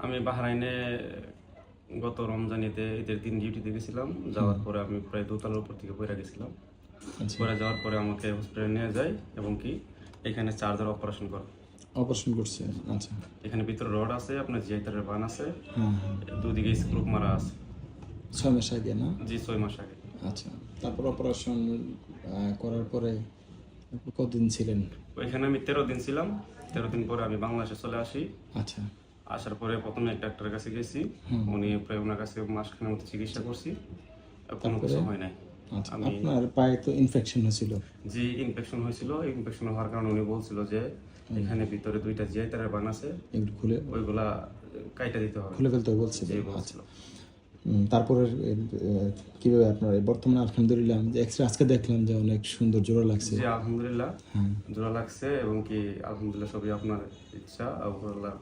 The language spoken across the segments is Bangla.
আমি বাহরাইনে গত রমজান ঈদের দিন ডিউটিতে গেছিলাম। যাওয়ার পরে আমি প্রায় দোতলার উপর থেকে পড়ে গেছিলাম। পড়ে যাওয়ার পরে আমাকে হসপিটালে নিয়ে যায় এবং কি এখানে চার্জার অপারেশন করছে। আচ্ছা, এখানে ভিতরে রড আছে, আপনার জিআইটারের বান আছে, দুদিকে স্ক্রু মারা আছে। 6 মাস আগে না? জি, 6 মাস আগে। আচ্ছা, তারপর অপারেশন করার পরে কতদিন ছিলেন? ওইখানে আমি 13 দিন ছিলাম। 13 দিন পরে আমি বাংলাদেশে চলে আসি। আচ্ছা, আসার পরে প্রথমে এক ডাক্তারের কাছে গেছি, উনি প্রায় ওনার কাছে মাসখানেক মতো চিকিৎসা করছি, কোনো কিছু হয় নাই। আচ্ছা, আপনার পায়ে তো ইনফেকশন হয়েছিল? জি, ইনফেকশন হয়েছিল। ইনফেকশন হওয়ার কারণে উনি বলছিল যে এখানে ভিতরে 2টা জিআইটারের বান আছে, এগুলো খুলে ওইগুলা কাইটা দিতে হবে, খুলে ফেলতে বলছিল। জি বলছিল। তারপরে কিভাবে আপনার বর্তমানে আলহামদুলিল্লাহ যে এক্সরে আজকে দেখলাম যে অনেক সুন্দর জোড়া লাগছে। জি আলহামদুলিল্লাহ, জোড়া লাগছে এবং কি আলহামদুলিল্লাহ সবই আপনার ইচ্ছা। আল্লাহ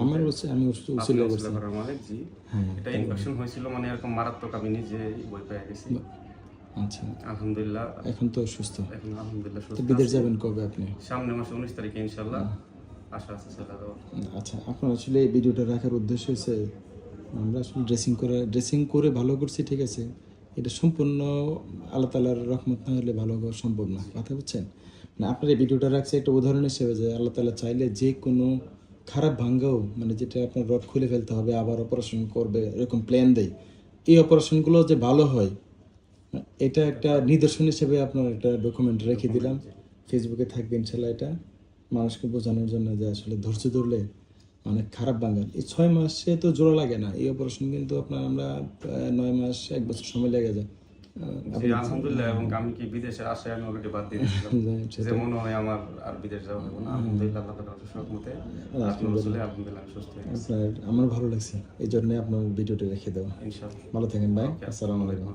আমার হচ্ছে আমি উসিলা করছি মালিক। জি, এটা ইনফেকশন হয়েছিল, মানে এরকম মারাত্মক আমি নিজে বই পেয়ে গেছি। আচ্ছা, আলহামদুলিল্লাহ এখন তো সুস্থ। এখন আলহামদুলিল্লাহ তো সুস্থ। বিদেশ যাবেন কবে আপনি? সামনে মাসে 19 তারিখে ইনশাআল্লাহ আশা আছে চলে যাওয়ার। আচ্ছা, আপনার আসলে এই ভিডিওটা রাখার উদ্দেশ্য হচ্ছে আমরা আসলে ড্রেসিং করে ভালো করছি, ঠিক আছে, এটা সম্পূর্ণ আল্লাহ তাআলার রহমত না হলে ভালো করা সম্ভব না। কথা বুঝছেন? মানে আপনার এই ভিডিওটা রাখছে একটা উদাহরণ হিসেবে যে আল্লাহ তাআলা চাইলে যে কোনো খারাপ ভাঙ্গাও, মানে যেটা আপনার রড খুলে ফেলতে হবে আবার অপারেশন করবে এরকম প্ল্যান দেয়, এই অপারেশনগুলো যে ভালো হয় এটা একটা নিদর্শন হিসেবে আপনার একটা ডকুমেন্ট রেখে দিলাম। ফেসবুকে থাকবে ইনশাল্লাহ, এটা মানুষকে বোঝানোর জন্য যে আসলে ধৈর্য ধরলে অনেক খারাপ বাঙাল। এই 6 মাসে তো জোড়া লাগে না, এই অপারেশন কিন্তু আপনার আমরা 9 মাস 1 বছর সময় লেগে যায়। জি আলহামদুলিল্লাহ। এবং আমি কি বিদেশের আশায় আমি অলরেডি বাদ দিয়ে দিয়েছিলাম যে মনে হয় আমার আর বিদেশ যাওয়া হবে না। আলহামদুলিল্লাহ আল্লাহ তাআলার সহমতে আলহামদুলিল্লাহ আমি সুস্থ হয়ে গেছি। আমার ভালো লাগছে, এই জন্য আপনার ভিডিওটা রেখে দেওয়া। ইনশাআল্লাহ। ভালো থাকেন ভাই, আসসালামু আলাইকুম।